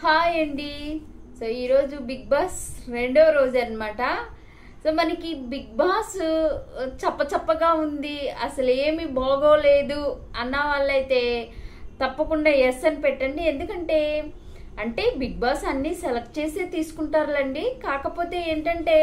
Hi అండి. So ఈరోజు big boss రెండో రోజు అనమాట. సో మనకి బిగ్ బాస్ చప్పగా ఉంది, అసలు ఏమి బాగోలేదు అన్న వాళ్ళైతే తప్పకుండా ఎస్ అని పెట్టండి. ఎందుకంటే బిగ్ బాస్ అన్ని సెలెక్ట్ చేసే తీసుకుంటారులేండి. కాకపోతే ఏంటంటే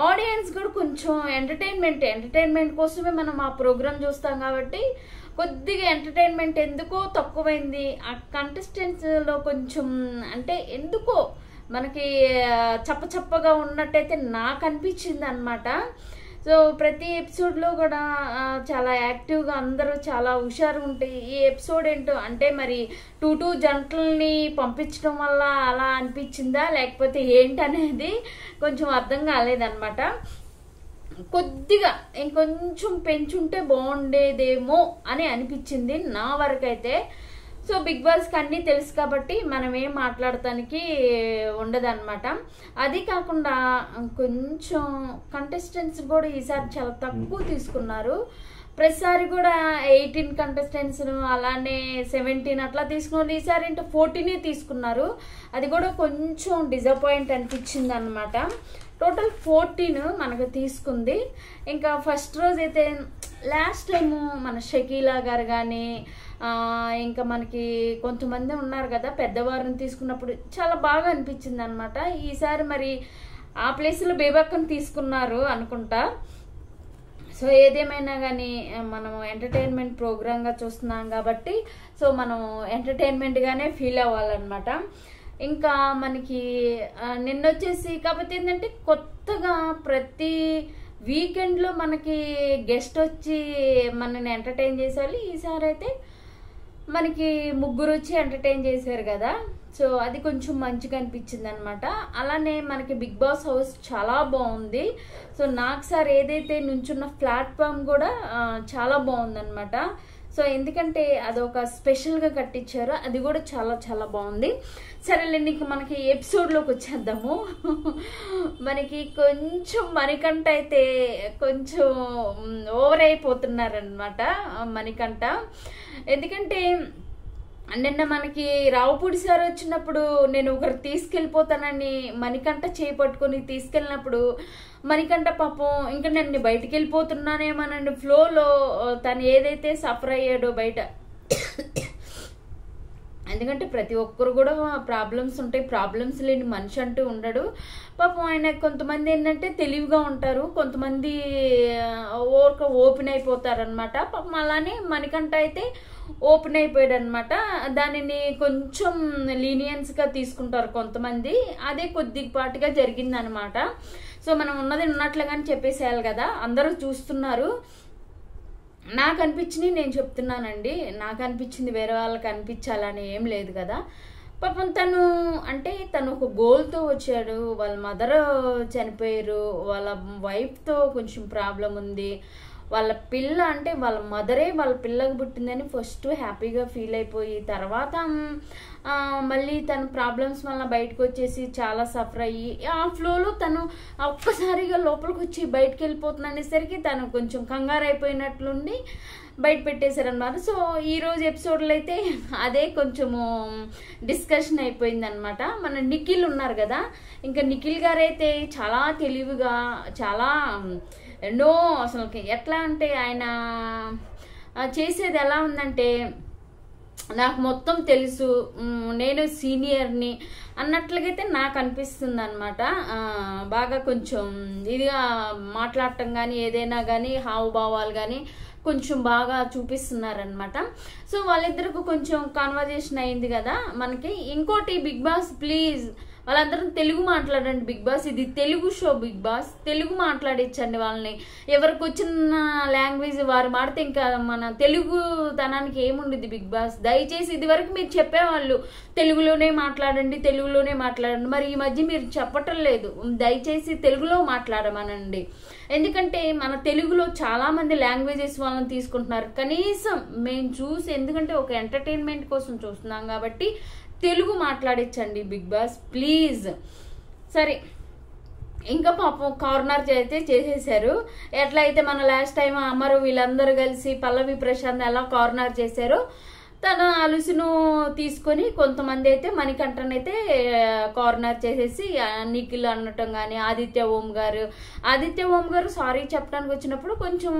ఆడియన్స్ కూడా కొంచెం ఎంటర్టైన్మెంట్ కోసమే మనం ఆ ప్రోగ్రామ్ చూస్తాం కాబట్టి కొద్దిగా ఎంటర్టైన్మెంట్ ఎందుకో తక్కువైంది. ఆ కంటెస్టెంట్స్ లో కొంచెం ఎందుకో మనకి చప్పగా ఉన్నట్టయితే నాకు అనిపించింది అనమాట. సో ప్రతి ఎపిసోడ్లో కూడా చాలా యాక్టివ్గా అందరూ చాలా హుషారు ఉంటాయి. ఈ ఎపిసోడ్ ఏంటో మరి టూ జంటల్ని పంపించడం వల్ల అలా అనిపించిందా లేకపోతే ఏంటనేది కొంచెం అర్థం కాలేదన్నమాట. కొద్దిగా ఇంకొంచెం పెంచుంటే బాగుండేదేమో అని అనిపించింది నా వరకైతే. సో బిగ్ బాస్కి అన్నీ తెలుసు కాబట్టి మనం ఏం మాట్లాడటానికి ఉండదన్నమాట. అది కాకుండా కొంచెం కంటెస్టెంట్స్ కూడా ఈసారి చాలా తక్కువ తీసుకున్నారు. ప్రతిసారి కూడా 18 కంటెస్టెంట్స్ అలానే 17 అట్లా తీసుకున్నారు. ఈసారి 14 తీసుకున్నారు. అది కూడా కొంచెం డిసప్పాయింట్ అనిపించింది అనమాట. టోటల్ 14 మనకు తీసుకుంది. ఇంకా ఫస్ట్ రోజు అయితే లాస్ట్ టైము మన షకీలా గారు కానీ ఇంకా మనకి కొంతమంది ఉన్నారు కదా పెద్దవారిని తీసుకున్నప్పుడు చాలా బాగా అనిపించింది అనమాట. ఈసారి మరి ఆ ప్లేస్లో బేబక్కని తీసుకున్నారు అనుకుంటా. సో ఏదేమైనా కానీ మనం ఎంటర్టైన్మెంట్ ప్రోగ్రామ్గా చూస్తున్నాం కాబట్టి సో మనం ఎంటర్టైన్మెంట్గానే ఫీల్ అవ్వాలన్నమాట. ఇంకా మనకి నిన్నొచ్చేసి కాకపోతే ఏంటంటే కొత్తగా ప్రతి వీకెండ్లో మనకి గెస్ట్ వచ్చి మనని ఎంటర్టైన్ చేసేవాళ్ళు. ఈసారి అయితే మనకి ముగ్గురు వచ్చి ఎంటర్టైన్ చేశారు కదా. సో అది కొంచెం మంచిగా అనిపించింది అనమాట. అలానే మనకి బిగ్ బాస్ హౌస్ చాలా బాగుంది. సో నాకు సార్ ఏదైతే నుంచున్న ప్లాట్ఫామ్ కూడా చాలా బాగుందన్నమాట. సో ఎందుకంటే అదొక స్పెషల్గా కట్టించారు, అది కూడా చాలా చాలా బాగుంది. సరేలేండి, ఇంక మనకి ఎపిసోడ్లోకి వచ్చేద్దాము. మనకి కొంచెం మణికంఠ అయితే కొంచెం ఓవర్ అయిపోతున్నారనమాట మణికంఠ. ఎందుకంటే నిన్న మనకి రావుపూడి సార్ వచ్చినప్పుడు నేను ఒకరు తీసుకెళ్ళిపోతానని మణికంఠ చేపట్టుకుని తీసుకెళ్ళినప్పుడు మణికంఠ పాపం ఇంకా నన్ను బయటికి వెళ్ళిపోతున్నానేమోనండి ఫ్లోలో తను ఏదైతే సఫర్ అయ్యాడో బయట. ఎందుకంటే ప్రతి ఒక్కరు కూడా ప్రాబ్లమ్స్ ఉంటాయి, ప్రాబ్లమ్స్ లేని మనిషి అంటూ ఉండడు. పాపం ఆయన కొంతమంది ఏంటంటే తెలివిగా ఉంటారు, కొంతమంది ఓపెన్ అయిపోతారనమాట. పాపం అలానే మణికంఠ అయితే ఓపెన్ అయిపోయాడు అనమాట. దానిని కొంచెం లీనియన్స్గా తీసుకుంటారు కొంతమంది, అదే కొద్దిపాటిగా జరిగిందనమాట. సో మనం ఉన్నది ఉన్నట్లుగానే చెప్పేసేయాలి కదా, అందరూ చూస్తున్నారు. నాకు అనిపించింది నేను చెప్తున్నానండి, నాకు అనిపించింది వేరే వాళ్ళకి అనిపించాలని ఏం లేదు కదా. పాపం తను ఒక గోల్తో వచ్చాడు. వాళ్ళ మదర్ చనిపోయారు, వాళ్ళ వైఫ్తో కొంచెం ప్రాబ్లం ఉంది, వాళ్ళ పిల్ల వాళ్ళ మదరే వాళ్ళ పిల్లకి పుట్టిందని ఫస్ట్ హ్యాపీగా ఫీల్ అయిపోయి తర్వాత మళ్ళీ తన ప్రాబ్లమ్స్ వల్ల బయటకు వచ్చేసి చాలా సఫర్ అయ్యి ఆ ఫ్లోలో తను ఒక్కసారిగా లోపలికి వచ్చి బయటకు వెళ్ళిపోతుంది అనేసరికి తను కొంచెం కంగారు అయిపోయినట్లుండి బయట పెట్టేశారనమాట. సో ఈరోజు ఎపిసోడ్లో అయితే అదే కొంచెము డిస్కషన్ అయిపోయింది అనమాట. మన నిఖిల్ ఉన్నారు కదా, ఇంకా నిఖిల్ గారు అయితే చాలా తెలివిగా చాలా ఎన్నో అసలు ఎట్లా ఆయన చేసేది ఎలా ఉందంటే నాకు మొత్తం తెలుసు, నేను సీనియర్ని అన్నట్లుగైతే నాకు అనిపిస్తుంది అనమాట. బాగా కొంచెం ఇదిగా మాట్లాడటం కానీ ఏదైనా కానీ హావభావాలు కానీ కొంచెం బాగా చూపిస్తున్నారనమాట. సో వాళ్ళిద్దరికి కొంచెం కాన్వర్జేషన్ అయింది కదా మనకి. ఇంకోటి బిగ్ బాస్ ప్లీజ్ వాళ్ళందరం తెలుగు మాట్లాడండి. బిగ్ బాస్ ఇది Telugu show, Bigg Boss Telugu మాట్లాడించండి వాళ్ళని. ఎవరికి వచ్చిన లాంగ్వేజ్ వారు మాడితే ఇంకా మన తెలుగు తనానికి ఏముండిద్ది బిగ్ బాస్. దయచేసి ఇది వరకు మీరు చెప్పేవాళ్ళు తెలుగులోనే మాట్లాడండి తెలుగులోనే మాట్లాడండి, మరి ఈ మధ్య మీరు చెప్పటం లేదు. దయచేసి తెలుగులో మాట్లాడమనండి. ఎందుకంటే మన తెలుగులో చాలా మంది లాంగ్వేజెస్ వాళ్ళని తీసుకుంటున్నారు. కనీసం మేము చూసి, ఎందుకంటే ఒక ఎంటర్టైన్మెంట్ కోసం చూస్తున్నాం కాబట్టి తెలుగు మాట్లాడించండి బిగ్ బాస్ ప్లీజ్. సరే, ఇంకా పాపం కార్నర్ అయితే చేసేసారు. ఎట్లా అయితే మన లాస్ట్ టైం అమరు వీళ్ళందరూ కలిసి పల్లవి ప్రశాంత్ ఎలా కార్నర్ చేశారో తన అలుసును తీసుకొని కొంతమంది అయితే మణికంఠనైతే కార్నర్ చేసేసి నిఖిల్ అనటం కానీ ఆదిత్య ఓం గారు సారీ చెప్పడానికి వచ్చినప్పుడు కొంచెం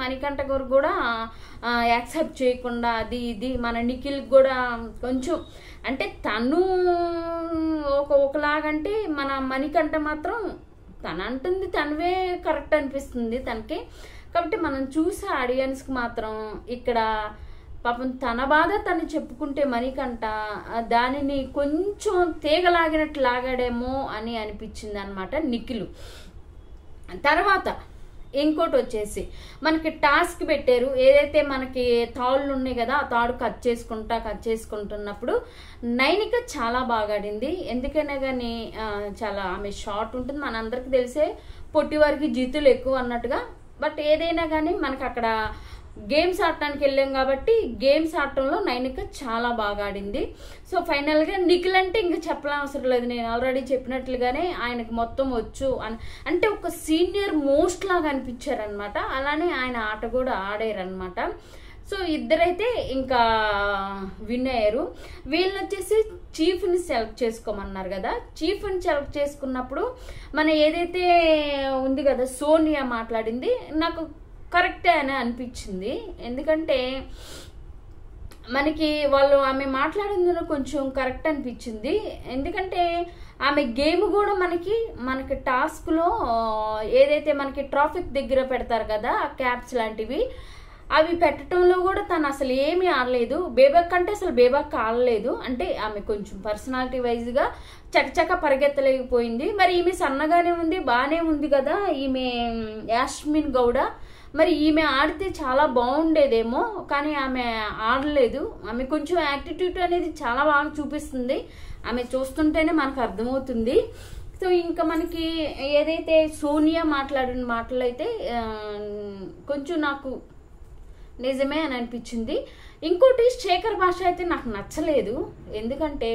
మణికంఠ గారు కూడా యాక్సెప్ట్ చేయకుండా అది ఇది మన నిఖిల్ కూడా కొంచెం అంటే తను ఒకలాగంటే మన మణికంఠ మాత్రం తన అంటుంది తనవే కరెక్ట్ అనిపిస్తుంది తనకి. కాబట్టి మనం చూసే ఆడియన్స్కి మాత్రం ఇక్కడ పాపం తన బాధ తను చెప్పుకుంటే మణికంఠ దానిని కొంచెం తీగలాగినట్టు లాగాడేమో అని అనిపించింది అనమాట నిఖిల్. తర్వాత ఇంకోటి వచ్చేసి మనకి టాస్క్ పెట్టారు, ఏదైతే మనకి తాళ్ళు ఉన్నాయి కదా ఆ తాడు కట్ చేసుకుంటున్నప్పుడు నైనిక చాలా బాగా ఆడింది. ఎందుకైనా కానీ చాలా ఆమె షార్ట్ ఉంటుంది, మనందరికి తెలిసే పొట్టివారికి జీతులు ఎక్కువ అన్నట్టుగా. బట్ ఏదైనా కానీ మనకి అక్కడ గేమ్స్ ఆడటానికి వెళ్ళాం కాబట్టి గేమ్స్ ఆడటంలో నైనిక చాలా బాగా ఆడింది. సో ఫైనల్గా నిఖిల్ అంటే ఇంకా చెప్పనవసరం లేదు, నేను ఆల్రెడీ చెప్పినట్లుగానే ఆయనకు మొత్తం వచ్చు అంటే ఒక సీనియర్ మోస్ట్ లాగా అనిపించారనమాట. అలానే ఆయన ఆట కూడా ఆడారనమాట. సో ఇద్దరైతే ఇంకా విన్ అయ్యారు. వీళ్ళని వచ్చేసి చీఫ్ని సెలెక్ట్ చేసుకోమన్నారు కదా, చీఫ్ని సెలెక్ట్ చేసుకున్నప్పుడు మన ఏదైతే ఉంది కదా సోనియా మాట్లాడింది నాకు కరెక్టే అని అనిపించింది. ఎందుకంటే మనకి ఆమె మాట్లాడింది కొంచెం కరెక్ట్ అనిపించింది. ఎందుకంటే ఆమె గేమ్ కూడా మనకి టాస్క్లో ఏదైతే మనకి ట్రాఫిక్ దగ్గర పెడతారు కదా ఆ క్యాప్స్ లాంటివి అవి పెట్టడంలో కూడా తను అసలు ఏమీ ఆడలేదు. బేబక్ అంటే అసలు బేబక్ ఆడలేదు, అంటే ఆమె కొంచెం పర్సనాలిటీ వైజ్గా చకచక పరిగెత్తలేకపోయింది. మరి ఈమె సన్నగానే ఉంది, బాగానే ఉంది కదా ఈమె యాస్మిన్ గౌడ, మరి ఈమె ఆడితే చాలా బాగుండేదేమో కానీ ఆమె ఆడలేదు. ఆమె కొంచెం యాటిట్యూడ్ అనేది చాలా బాగా చూపిస్తుంది, ఆమె చూస్తుంటేనే మనకు అర్థమవుతుంది. సో ఇంకా మనకి ఏదైతే సోనియా మాట్లాడిన మాటలు అయితే కొంచెం నాకు నిజమే అని అనిపించింది. ఇంకోటి శేఖర్ భాష అయితే నాకు నచ్చలేదు. ఎందుకంటే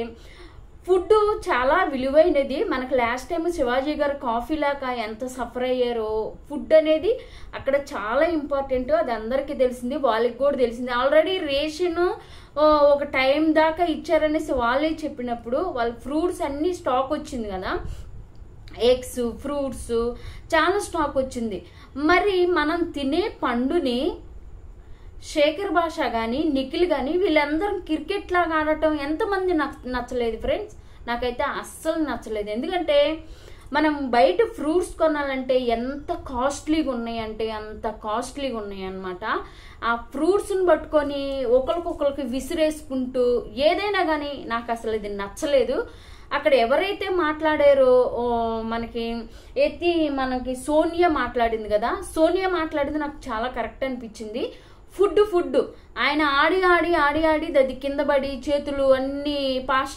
ఫుడ్ చాలా విలువైనది. మనకు లాస్ట్ టైం శివాజీ గారు కాఫీ లాగా ఎంత సఫర్ అయ్యారో, ఫుడ్ అనేది అక్కడ చాలా ఇంపార్టెంట్, అది అందరికీ తెలిసింది, వాళ్ళకి కూడా తెలిసింది. ఆల్రెడీ రేషన్ ఒక టైం దాకా ఇచ్చారనేసి వాళ్ళే చెప్పినప్పుడు వాళ్ళ ఫ్రూట్స్ అన్ని స్టాక్ వచ్చింది కదా, ఎగ్స్ ఫ్రూట్స్ చాలా స్టాక్ వచ్చింది. మరి మనం తినే పండుని శేఖర్ భాష కానీ నిఖిల్ కానీ వీళ్ళందరం క్రికెట్ లాగా ఆడటం ఎంతమంది నచ్చలేదు ఫ్రెండ్స్, నాకైతే అస్సలు నచ్చలేదు. ఎందుకంటే మనం బయట ఫ్రూట్స్ కొనాలంటే ఎంత కాస్ట్లీగా ఉన్నాయంటే అంత కాస్ట్లీగా ఉన్నాయి అన్నమాట. ఆ ఫ్రూట్స్ని పట్టుకొని ఒకరికొకరికి విసిరేసుకుంటూ ఏదైనా కానీ నాకు అసలు ఇది నచ్చలేదు. అక్కడ ఎవరైతే మాట్లాడారో మనకి సోనియా మాట్లాడింది కదా, సోనియా మాట్లాడింది నాకు చాలా కరెక్ట్ అనిపించింది. ఫుడ్ ఆయన ఆడి అది కింద పడి చేతులు అన్ని పాస్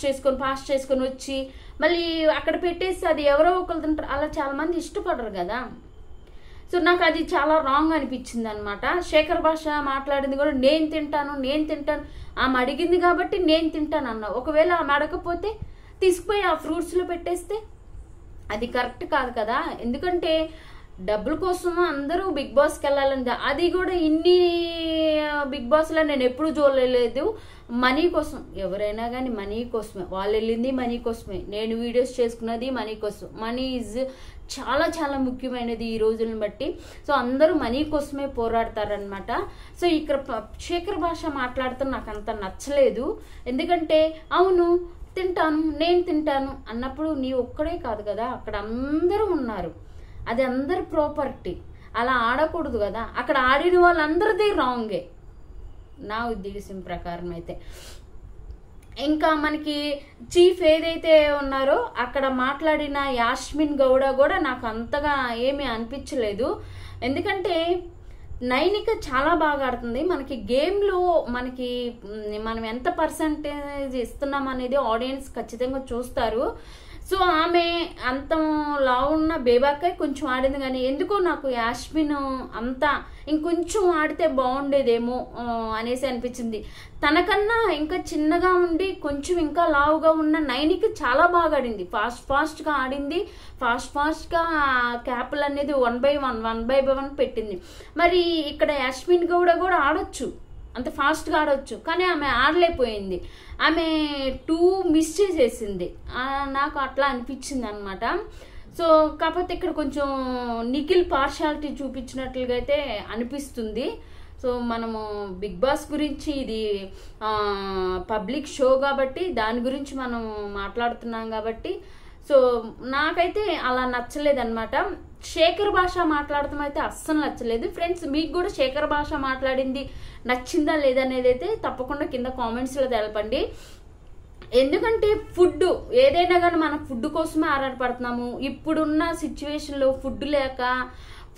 చేసుకొని వచ్చి మళ్ళీ అక్కడ పెట్టేసి అది ఎవరో ఒకరు తింటారు, అలా చాలా మంది ఇష్టపడరు కదా. సో నాకు అది చాలా రాంగ్ అనిపించింది అనమాట. శేఖర్ భాష మాట్లాడింది కూడా నేను తింటాను ఆమె అడిగింది కాబట్టి నేను తింటాను అన్నా. ఒకవేళ ఆమె అడగకపోతే తీసుకుపోయి ఆ ఫ్రూట్స్లో పెట్టేస్తే అది కరెక్ట్ కాదు కదా. ఎందుకంటే డబ్బుల కోసం అందరూ బిగ్ బాస్కి వెళ్ళాలని, అది కూడా ఇన్ని బిగ్ బాస్లో నేను ఎప్పుడు చూడలేదు. మనీ కోసం, ఎవరైనా కానీ మనీ కోసమే, వాళ్ళు వెళ్ళింది మనీ కోసమే, నేను వీడియోస్ చేసుకున్నది మనీ కోసం. మనీ ఈజ్ చాలా చాలా ముఖ్యమైనది ఈ రోజులను బట్టి. సో అందరూ మనీ కోసమే పోరాడతారనమాట. సో ఇక్కడ శేఖర్ భాష మాట్లాడుతూ నాకు అంత నచ్చలేదు. ఎందుకంటే అవును నేను తింటాను అన్నప్పుడు నీ ఒక్కడే కాదు కదా, అక్కడ అందరూ ఉన్నారు, అది అందరి ప్రాపర్టీ, అలా ఆడకూడదు కదా. అక్కడ ఆడిన వాళ్ళందరిది రాంగే నా ఉద్దేశం ప్రకారం అయితే. ఇంకా మనకి చీఫ్ ఏదైతే ఉన్నారో అక్కడ మాట్లాడిన యాస్మిన్ గౌడ కూడా నాకు అంతగా ఏమీ అనిపించలేదు. ఎందుకంటే నైనిక చాలా బాగా ఆడుతుంది. మనకి గేమ్లో మనం ఎంత పర్సంటేజ్ ఇస్తున్నాం అనేది ఆడియన్స్ ఖచ్చితంగా చూస్తారు. సో ఆమె అంత లావు ఉన్న బేబాకాయ్ కొంచెం ఆడింది, కానీ ఎందుకో నాకు యాస్మిన్ అంతా ఇంకొంచెం ఆడితే బాగుండేదేమో అనేసి అనిపించింది. తనకన్నా ఇంకా చిన్నగా ఉండి కొంచెం ఇంకా లావుగా ఉన్న నైనికి చాలా బాగా ఆడింది, ఫాస్ట్గా ఆడింది, ఫాస్ట్గా క్యాపులు అనేది 1/1 పెట్టింది. మరి ఇక్కడ యాస్మిన్ గౌడ కూడా ఆడొచ్చు, అంత ఫాస్ట్గా ఆడవచ్చు, కానీ ఆమె ఆడలేకపోయింది. ఆమె 2 మిస్ చేసేసింది. నాకు అట్లా అనిపించింది అనమాట. సో కాకపోతే ఇక్కడ కొంచెం నిఖిల్ పార్షాలిటీ చూపించినట్లుగా అయితే అనిపిస్తుంది. సో మనము బిగ్ బాస్ గురించి ఇది పబ్లిక్ షో కాబట్టి దాని గురించి మనం మాట్లాడుతున్నాం కాబట్టి సో నాకైతే అలా నచ్చలేదు అనమాట. శేఖర్ భాష మాట్లాడటం అయితే అస్సలు నచ్చలేదు. ఫ్రెండ్స్, మీకు కూడా శేఖర్ భాష మాట్లాడింది నచ్చిందా లేదనేది అయితే తప్పకుండా కింద కామెంట్స్లో తెలపండి. ఎందుకంటే ఫుడ్ ఏదైనా కానీ మనం ఫుడ్ కోసమే ఆరాటపడుతున్నాము. ఇప్పుడున్న సిచ్యువేషన్లో ఫుడ్ లేక,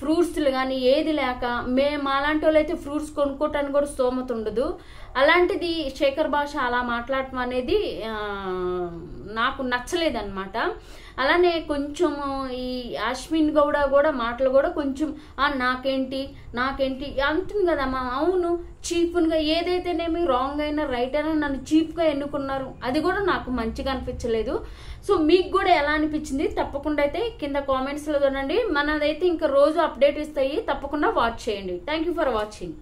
ఫ్రూట్స్లు కానీ ఏది లేక, మాలాంటి వాళ్ళు అయితే ఫ్రూట్స్ కొనుక్కోవటానికి కూడా స్తోమత ఉండదు. అలాంటిది శేఖర్ భాష అలా మాట్లాడటం అనేది నాకు నచ్చలేదన్నమాట. అలానే కొంచెం ఈ అశ్విన్ గౌడ కూడా మాటలు కూడా కొంచెం నాకేంటి అంటుంది కదమ్మా. అవును, చీప్గా ఏదైతేనేమి రాంగ్ అయినా రైట్ అయినా నన్ను చీప్గా ఎన్నుకున్నారు, అది కూడా నాకు మంచిగా అనిపించలేదు. సో మీకు కూడా ఎలా అనిపించింది తప్పకుండా అయితే కింద కామెంట్స్లో చూడండి. మనదైతే ఇంకా రోజు అప్డేట్ ఇస్తాయి, తప్పకుండా వాచ్ చేయండి. Thank you for watching.